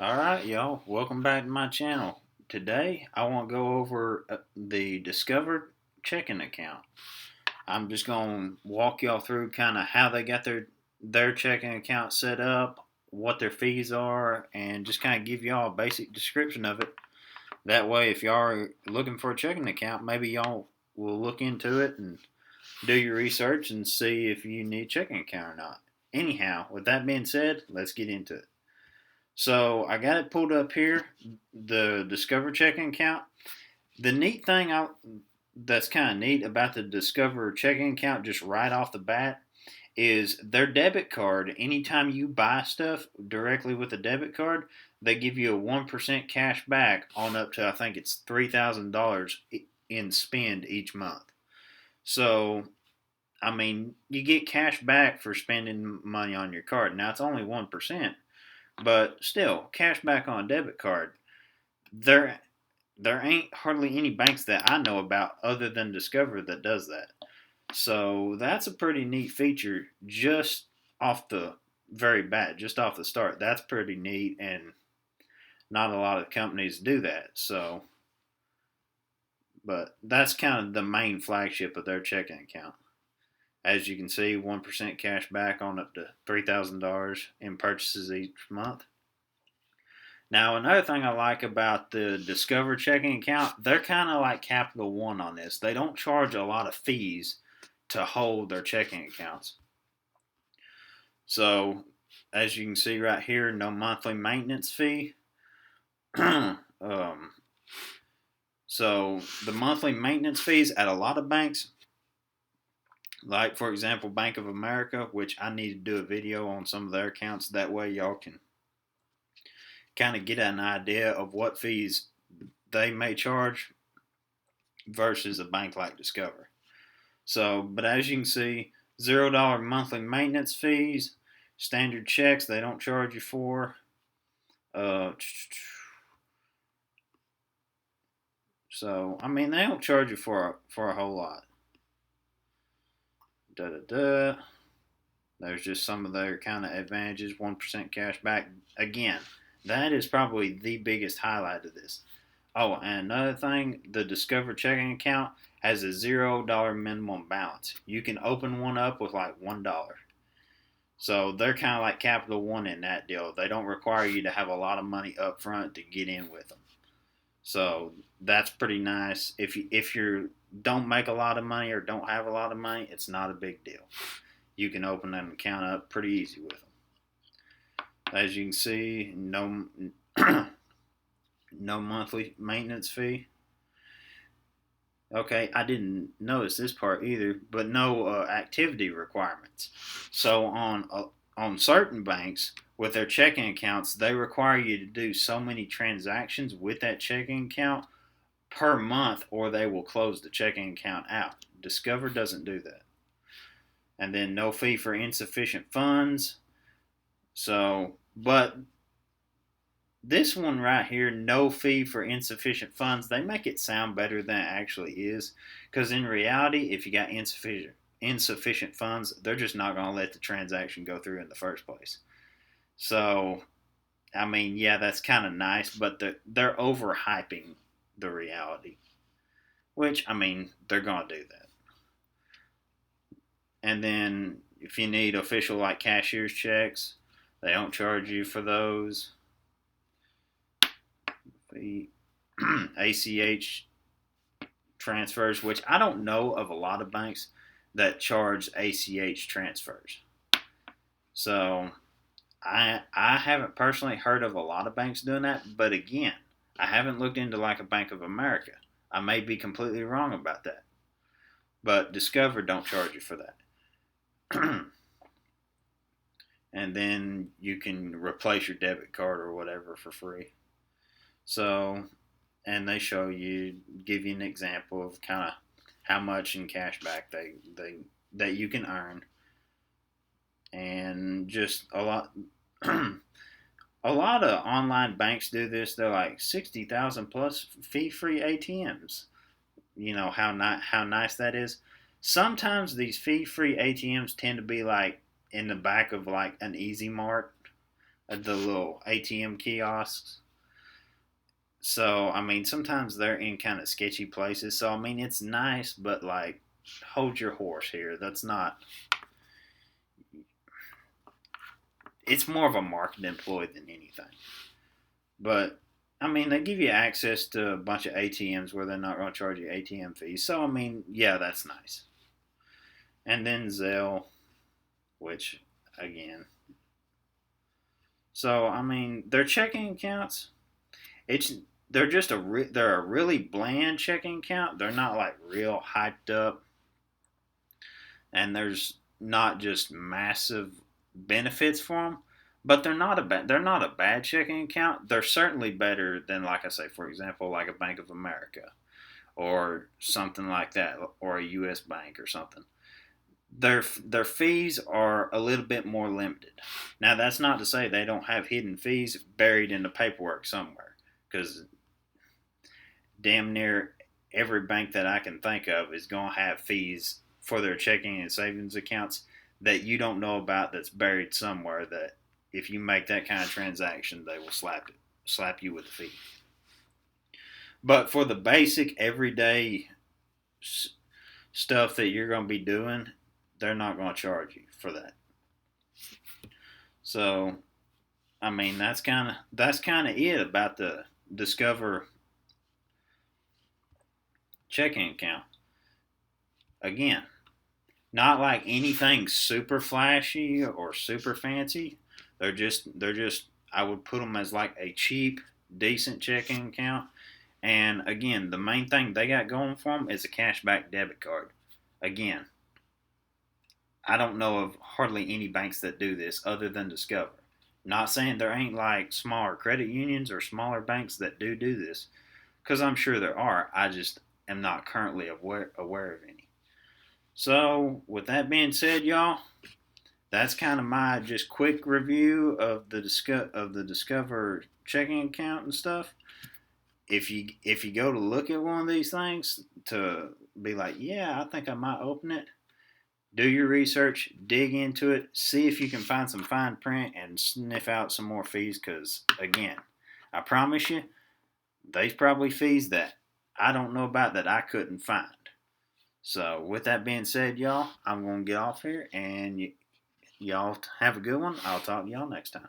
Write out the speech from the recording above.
Alright, y'all, welcome back to my channel. Today, I want to go over the Discover checking account. I'm just going to walk y'all through kind of how they got their checking account set up, what their fees are, and just kind of give y'all a basic description of it. That way, if y'all are looking for a checking account, maybe y'all will look into it and do your research and see if you need a checking account or not. Anyhow, with that being said, let's get into it. So I got it pulled up here, the Discover checking account. The neat thing that's kind of neat about the Discover checking account, just right off the bat, is their debit card. Anytime you buy stuff directly with a debit card, they give you a 1% cash back on up to, I think it's $3,000 in spend each month. So, I mean, you get cash back for spending money on your card. Now, it's only 1%. But still, cash back on a debit card. There there ain't hardly any banks that I know about other than Discover that does that. So that's a pretty neat feature just off the very bat, just off the start. That's pretty neat, and not a lot of companies do that. So, but that's kind of the main flagship of their checking account. As you can see, 1% cash back on up to $3,000 in purchases each month. Now, another thing I like about the Discover checking account, they're kind of like Capital One on this. They don't charge a lot of fees to hold their checking accounts. So, as you can see right here, no monthly maintenance fee. um, so, the monthly maintenance fees at a lot of banks, like for example, Bank of America, which I need to do a video on some of their accounts. That way, y'all can kind of get an idea of what fees they may charge versus a bank like Discover. So, but as you can see, $0 monthly maintenance fees, standard checks they don't charge you for. Uh, so I mean they don't charge you for a whole lot. Da da da. There's just some of their kind of advantages. 1% cash back. Again, that is probably the biggest highlight of this. Oh, and another thing, the Discover checking account has a $0 minimum balance. You can open one up with like $1. So they're kind of like Capital One in that deal. They don't require you to have a lot of money up front to get in with them. So that's pretty nice. If you don't make a lot of money or don't have a lot of money, it's not a big deal. You can open an account up pretty easy with them. As you can see, no no monthly maintenance fee. Okay, I didn't notice this part either, but no activity requirements. So on certain banks with their checking accounts, they require you to do so many transactions with that checking account per month, or they will close the checking account out. Discover doesn't do that. And then no fee for insufficient funds. So, but this one right here, no fee for insufficient funds, they make it sound better than it actually is. Because in reality, if you got insufficient funds, they're just not going to let the transaction go through in the first place. So, I mean, yeah, that's kind of nice, but they're overhyping the reality. Which, I mean, they're going to do that. And then if you need official like cashier's checks, they don't charge you for those. The ACH transfers, which I don't know of a lot of banks that charge ACH transfers. So I haven't personally heard of a lot of banks doing that, but again, I haven't looked into like a Bank of America. I may be completely wrong about that. But Discover don't charge you for that. And then you can replace your debit card or whatever for free. So, and they show you, give you an example of kind of how much in cash back they that you can earn, and just a lot. A lot of online banks do this. They're like 60,000 plus fee-free ATMs. You know how nice that is. Sometimes these fee-free ATMs tend to be like in the back of like an Easy Mart. the little ATM kiosks. So I mean, sometimes they're in kind of sketchy places. So I mean, it's nice, but like, hold your horse here. That's not. It's more of a marketing ploy than anything. But I mean, they give you access to a bunch of ATMs where they're not going to charge you ATM fees. So I mean, yeah, that's nice. And then Zelle, which again, so I mean, their checking accounts, it's they're a really bland checking account. They're not like real hyped up, and there's not just massive benefits for them. But they're not a bad checking account. They're certainly better than, like I say, for example, like a Bank of America or something like that, or a U.S. bank or something. Their fees are a little bit more limited. Now that's not to say they don't have hidden fees buried in the paperwork somewhere, because damn near every bank that I can think of is going to have fees for their checking and savings accounts that you don't know about, that's buried somewhere, that if you make that kind of transaction, they will slap you with a fee. But for the basic everyday stuff that you're going to be doing, they're not going to charge you for that. So, I mean, that's kind of it about the Discover checking account. Again, not like anything super flashy or super fancy. They're just I would put them as like a cheap, decent checking account. And again, the main thing they got going for them is a cashback debit card. Again, I don't know of hardly any banks that do this other than Discover. Not saying there ain't like smaller credit unions or smaller banks that do this, because I'm sure there are. I just am not currently aware of any. So, with that being said, y'all, that's kind of my just quick review of the Discover checking account and stuff. If you go to look at one of these things to be like, yeah, I think I might open it, do your research, dig into it, see if you can find some fine print and sniff out some more fees. Because again, I promise you, there's probably fees that I don't know about that I couldn't find. So with that being said, y'all, I'm gonna get off here, and y'all have a good one. I'll talk to y'all next time.